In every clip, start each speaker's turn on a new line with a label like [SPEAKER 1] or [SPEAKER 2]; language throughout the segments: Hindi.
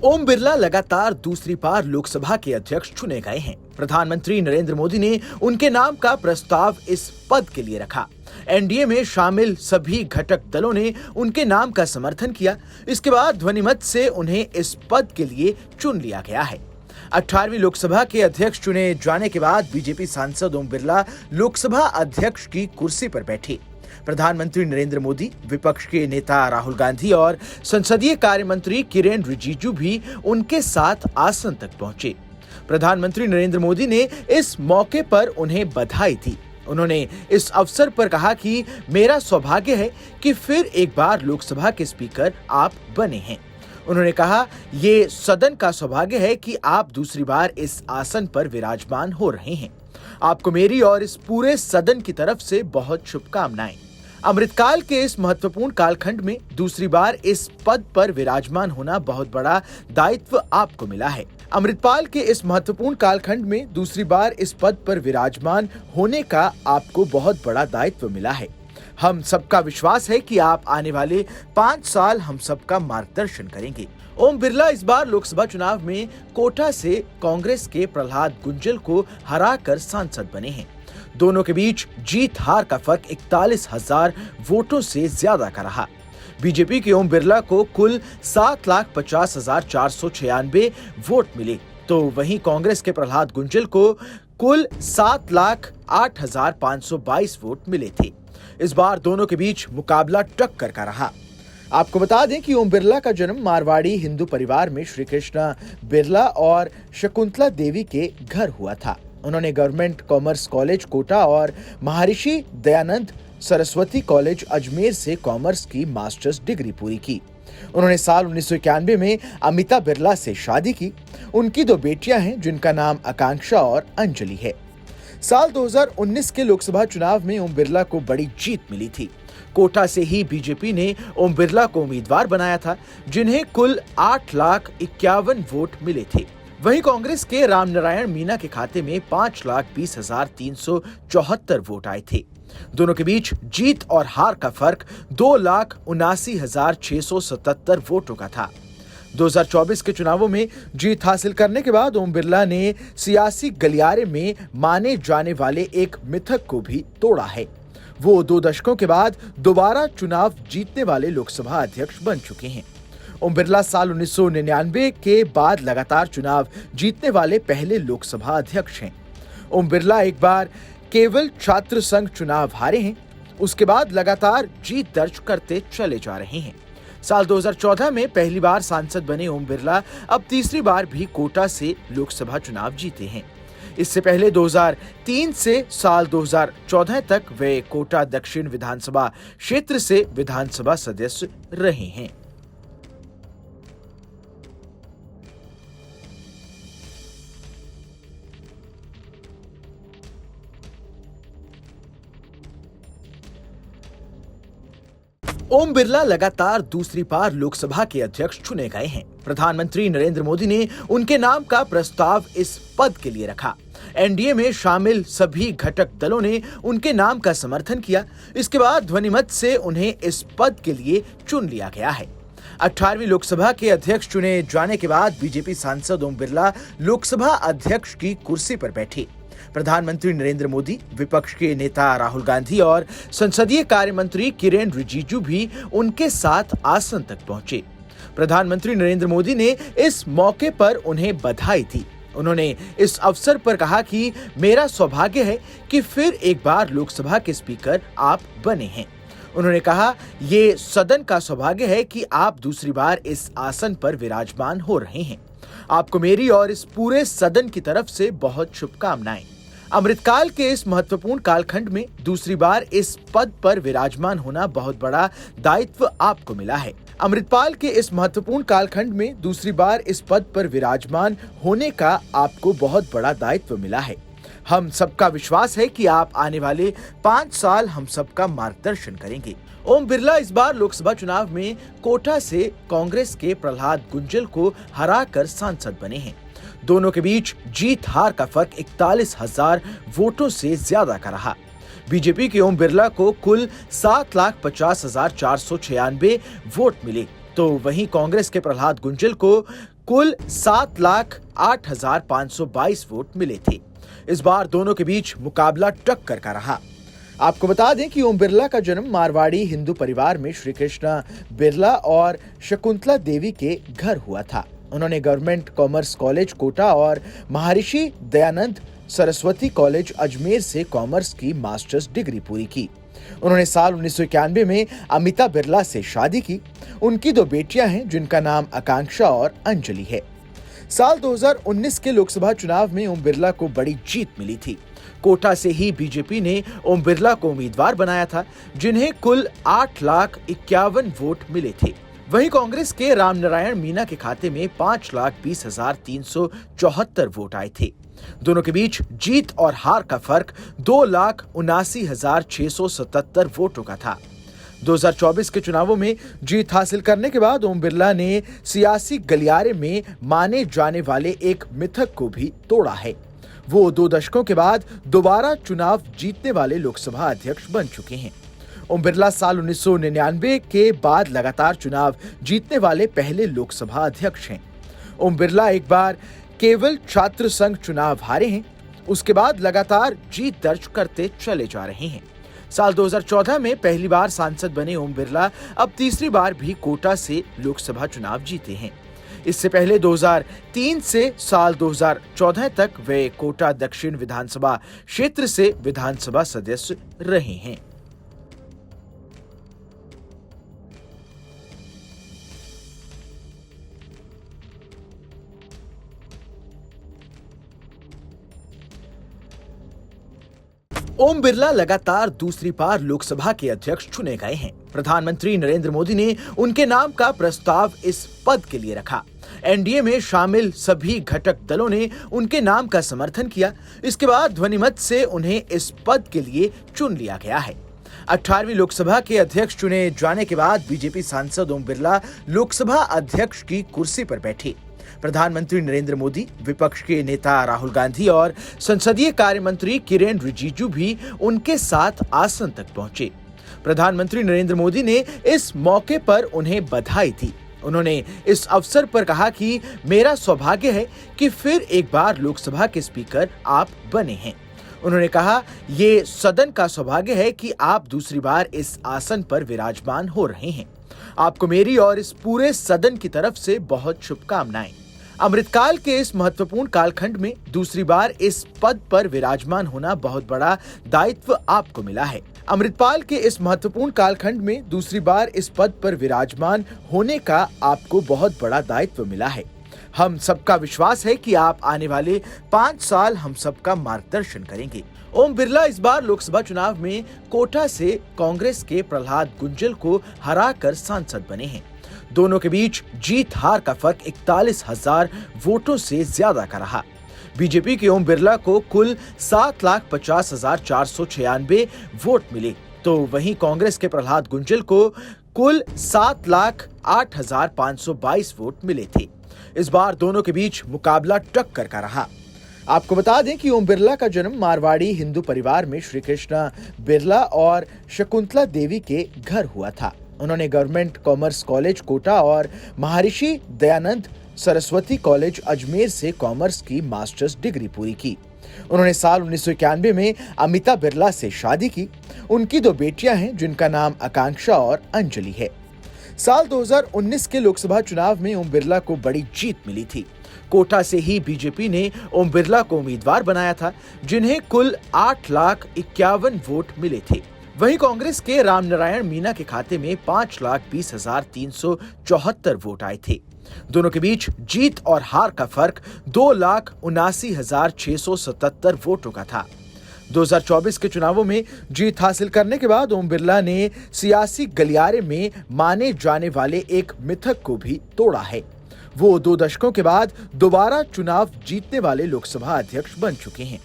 [SPEAKER 1] ओम बिरला लगातार दूसरी बार लोकसभा के अध्यक्ष चुने गए हैं। प्रधानमंत्री नरेंद्र मोदी ने उनके नाम का प्रस्ताव इस पद के लिए रखा। एनडीए में शामिल सभी घटक दलों ने उनके नाम का समर्थन किया। इसके बाद ध्वनिमत से उन्हें इस पद के लिए चुन लिया गया है। 18वीं लोकसभा के अध्यक्ष चुने जाने के बाद बीजेपी सांसद ओम बिरला लोकसभा अध्यक्ष की कुर्सी पर बैठे। प्रधानमंत्री नरेंद्र मोदी, विपक्ष के नेता राहुल गांधी और संसदीय कार्य मंत्री किरेन रिजिजू भी उनके साथ आसन तक पहुंचे। प्रधानमंत्री नरेंद्र मोदी ने इस मौके पर उन्हें बधाई दी। उन्होंने इस अवसर पर कहा कि मेरा सौभाग्य है कि फिर एक बार लोकसभा के स्पीकर आप बने हैं। उन्होंने कहा, ये सदन का सौभाग्य है कि आप दूसरी बार इस आसन पर विराजमान हो रहे हैं। आपको मेरी और इस पूरे सदन की तरफ से बहुत शुभकामनाएं। अमृतकाल के इस महत्वपूर्ण कालखंड में दूसरी बार इस पद पर विराजमान होना बहुत बड़ा दायित्व आपको मिला है। अमृतपाल के इस महत्वपूर्ण कालखंड में दूसरी बार इस पद पर विराजमान होने का आपको बहुत बड़ा दायित्व मिला है। हम सबका विश्वास है कि आप आने वाले 5 साल हम सबका मार्गदर्शन करेंगे। ओम बिरला इस बार लोकसभा चुनाव में कोटा से कांग्रेस के प्रहलाद गुंजल को हराकर सांसद बने हैं। दोनों के बीच जीत हार का फर्क 41,000 वोटों से ज्यादा का रहा। बीजेपी के ओम बिरला को कुल 7,50,496 वोट मिले, तो वहीं कांग्रेस के प्रहलाद गुंजल को कुल 7,08,522 वोट मिले थे। इस बार दोनों के बीच मुकाबला टक्कर का रहा। आपको बता दें कि ओम बिरला का जन्म मारवाड़ी हिंदू परिवार में श्री कृष्ण बिरला और शकुंतला देवी के घर हुआ था। उन्होंने गवर्नमेंट कॉमर्स कॉलेज कोटा और महर्षि दयानंद सरस्वती कॉलेज अजमेर से कॉमर्स की मास्टर्स डिग्री पूरी की। उन्होंने साल 1991 में अमिता बिरला से शादी की। उनकी 2 बेटियां हैं, जिनका नाम आकांक्षा और अंजलि है। साल 2019 के लोकसभा चुनाव में ओम बिरला को बड़ी जीत मिली थी। कोटा से ही बीजेपी ने ओम बिरला को उम्मीदवार बनाया था, जिन्हें कुल 8,51,000 वोट मिले थे। वहीं कांग्रेस के रामनारायण मीना के खाते में 5,20,374 वोट आए थे। दोनों के बीच जीत और हार का फर्क 2,79,677 वोटों का था। 2024 के चुनावों में जीत हासिल करने के बाद ओम बिरला ने सियासी गलियारे में माने जाने वाले एक मिथक को भी तोड़ा है। वो 2 दशकों के बाद दोबारा चुनाव जीतने वाले लोकसभा अध्यक्ष बन चुके हैं। ओम बिरला साल 1999 के बाद लगातार चुनाव जीतने वाले पहले लोकसभा अध्यक्ष हैं। ओम बिरला एक बार केवल छात्र संघ चुनाव हारे हैं, उसके बाद लगातार जीत दर्ज करते चले जा रहे हैं। साल 2014 में पहली बार सांसद बने ओम बिरला अब तीसरी बार भी कोटा से लोकसभा चुनाव जीते हैं। इससे पहले 2003 से साल 2014 तक वे कोटा दक्षिण विधानसभा क्षेत्र से विधानसभा सदस्य रहे हैं। ओम बिरला लगातार दूसरी बार लोकसभा के अध्यक्ष चुने गए हैं। प्रधानमंत्री नरेंद्र मोदी ने उनके नाम का प्रस्ताव इस पद के लिए रखा। एनडीए में शामिल सभी घटक दलों ने उनके नाम का समर्थन किया। इसके बाद ध्वनिमत से उन्हें इस पद के लिए चुन लिया गया है। 18वीं लोकसभा के अध्यक्ष चुने जाने के बाद बीजेपी सांसद ओम बिरला लोकसभा अध्यक्ष की कुर्सी पर बैठे। प्रधानमंत्री नरेंद्र मोदी, विपक्ष के नेता राहुल गांधी और संसदीय कार्य मंत्री किरेन रिजिजू भी उनके साथ आसन तक पहुंचे। प्रधानमंत्री नरेंद्र मोदी ने इस मौके पर उन्हें बधाई दी। उन्होंने इस अवसर पर कहा कि मेरा सौभाग्य है कि फिर एक बार लोकसभा के स्पीकर आप बने हैं। उन्होंने कहा, ये सदन का सौभाग्य है कि आप दूसरी बार इस आसन पर विराजमान हो रहे हैं। आपको मेरी और इस पूरे सदन की तरफ से बहुत शुभकामनाएं। अमृतकाल के इस महत्वपूर्ण कालखंड में दूसरी बार इस पद पर विराजमान होना बहुत बड़ा दायित्व आपको मिला है। अमृतपाल के इस महत्वपूर्ण कालखंड में दूसरी बार इस पद पर विराजमान होने का आपको बहुत बड़ा दायित्व मिला है। हम सबका विश्वास है कि आप आने वाले 5 साल हम सबका मार्गदर्शन करेंगे। ओम बिरला इस बार लोकसभा चुनाव में कोटा से कांग्रेस के प्रहलाद गुंजल को हराकर सांसद बने हैं। दोनों के बीच जीत हार का फर्क 41,000 वोटों से ज्यादा का रहा। बीजेपी के ओम बिरला को कुल 7,50,496 वोट मिले, तो वहीं कांग्रेस के प्रहलाद गुंजल को कुल 7,08,522 वोट मिले थे। इस बार दोनों के बीच मुकाबला टक्कर का रहा। आपको बता दें कि ओम बिरला का जन्म मारवाड़ी हिंदू परिवार में श्री कृष्णा बिरला और शकुंतला देवी के घर हुआ था। उन्होंने गवर्नमेंट कॉमर्स कॉलेज कोटा और महर्षि दयानंद सरस्वती कॉलेज अजमेर से कॉमर्स की मास्टर्स डिग्री पूरी की। उन्होंने साल 1991 में अमिता बिरला से शादी की। उनकी 2 बेटियां हैं जिनका नाम आकांक्षा और अंजलि है। साल 2019 के लोकसभा चुनाव में ओम बिरला को बड़ी जीत मिली थी। कोटा से ही बीजेपी ने ओम बिरला को उम्मीदवार बनाया था, जिन्हें कुल 8,51,000 वोट मिले थे। वहीं कांग्रेस के रामनारायण मीना के खाते में 5,20,374 वोट आए थे। दोनों के बीच जीत और हार का फर्क 2,79,677 वोटों का था। 2024 के चुनावों में जीत हासिल करने के बाद ओम बिरला ने सियासी गलियारे में माने जाने वाले एक मिथक को भी तोड़ा है। वो 2 दशकों के बाद दोबारा चुनाव जीतने वाले लोकसभा अध्यक्ष बन चुके हैं। ओम बिरला साल 1999 के बाद लगातार चुनाव जीतने वाले पहले लोकसभा अध्यक्ष हैं। ओम बिरला एक बार केवल छात्र संघ चुनाव हारे हैं, उसके बाद लगातार जीत दर्ज करते चले जा रहे हैं। साल 2014 में पहली बार सांसद बने ओम बिरला अब तीसरी बार भी कोटा से लोकसभा चुनाव जीते हैं। इससे पहले 2003 से साल 2014 तक वे कोटा दक्षिण विधानसभा क्षेत्र से विधानसभा सदस्य रहे हैं। ओम बिरला लगातार दूसरी बार लोकसभा के अध्यक्ष चुने गए हैं। प्रधानमंत्री नरेंद्र मोदी ने उनके नाम का प्रस्ताव इस पद के लिए रखा। एनडीए में शामिल सभी घटक दलों ने उनके नाम का समर्थन किया। इसके बाद ध्वनिमत से उन्हें इस पद के लिए चुन लिया गया है। 18वीं लोकसभा के अध्यक्ष चुने जाने के बाद बीजेपी सांसद ओम बिरला लोकसभा अध्यक्ष की कुर्सी पर बैठे। प्रधानमंत्री नरेंद्र मोदी, विपक्ष के नेता राहुल गांधी और संसदीय कार्य मंत्री किरेन रिजिजू भी उनके साथ आसन तक पहुंचे। प्रधानमंत्री नरेंद्र मोदी ने इस मौके पर उन्हें बधाई दी। उन्होंने इस अवसर पर कहा कि मेरा सौभाग्य है कि फिर एक बार लोकसभा के स्पीकर आप बने हैं। उन्होंने कहा, ये सदन का सौभाग्य है कि आप दूसरी बार इस आसन पर विराजमान हो रहे हैं। आपको मेरी और इस पूरे सदन की तरफ से बहुत शुभकामनाएं। अमृतकाल के इस महत्वपूर्ण कालखंड में दूसरी बार इस पद पर विराजमान होना बहुत बड़ा दायित्व आपको मिला है। अमृतपाल के इस महत्वपूर्ण कालखंड में दूसरी बार इस पद पर विराजमान होने का आपको बहुत बड़ा दायित्व मिला है। हम सबका विश्वास है कि आप आने वाले 5 साल हम सबका मार्गदर्शन करेंगे। ओम बिरला इस बार लोकसभा चुनाव में कोटा से कांग्रेस के प्रहलाद गुंजल को हराकर सांसद बने हैं। दोनों के बीच जीत हार का फर्क 41,000 वोटों से ज्यादा का रहा। बीजेपी के ओम बिरला को कुल 7,50,496 वोट मिले, तो वहीं कांग्रेस के प्रहलाद गुंजल को कुल 7,08,522 वोट मिले थे। इस बार दोनों के बीच मुकाबला टक्कर का रहा। आपको बता दें कि ओम बिरला का जन्म मारवाड़ी हिंदू परिवार में श्री कृष्णा बिरला और शकुंतला देवी के घर हुआ था। उन्होंने गवर्नमेंट कॉमर्स कॉलेज कोटा और महर्षि दयानंद सरस्वती कॉलेज अजमेर से कॉमर्स की मास्टर्स डिग्री पूरी की। उन्होंने साल 1991 में अमिता बिरला से शादी की। उनकी 2 बेटियां हैं जिनका नाम आकांक्षा और अंजलि है। साल 2019 के लोकसभा चुनाव में ओम बिरला को बड़ी जीत मिली थी। कोटा से ही बीजेपी ने ओम बिरला को उम्मीदवार बनाया था, जिन्हें कुल 8,51,000 वोट मिले थे। वहीं कांग्रेस के रामनारायण मीना के खाते में 5,20,374 वोट आए थे। दोनों के बीच जीत और हार का फर्क 2,79,677 वोटों का था। 2024 के चुनावों में जीत हासिल करने के बाद ओम बिरला ने सियासी गलियारे में माने जाने वाले एक मिथक को भी तोड़ा है। वो 2 दशकों के बाद दोबारा चुनाव जीतने वाले लोकसभा अध्यक्ष बन चुके हैं।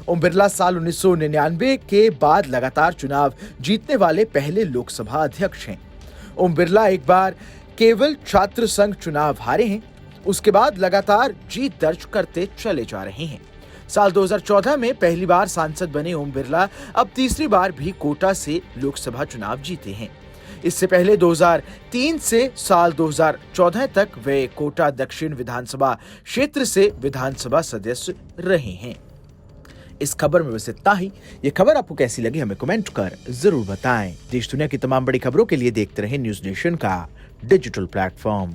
[SPEAKER 1] ओम बिरला साल 1999 के बाद लगातार चुनाव जीतने वाले पहले लोकसभा अध्यक्ष हैं। ओम बिरला एक बार केवल छात्र संघ चुनाव हारे हैं, उसके बाद लगातार जीत दर्ज करते चले जा रहे हैं। साल 2014 में पहली बार सांसद बने ओम बिरला अब तीसरी बार भी कोटा से लोकसभा चुनाव जीते हैं। इससे पहले 2003 से साल 2014 तक वे कोटा दक्षिण विधानसभा क्षेत्र से विधानसभा सदस्य रहे हैं। इस खबर में बस इतना ही। ये खबर आपको कैसी लगी हमें कमेंट कर जरूर बताएं। देश दुनिया की तमाम बड़ी खबरों के लिए देखते रहें न्यूज़ नेशन का डिजिटल प्लेटफॉर्म।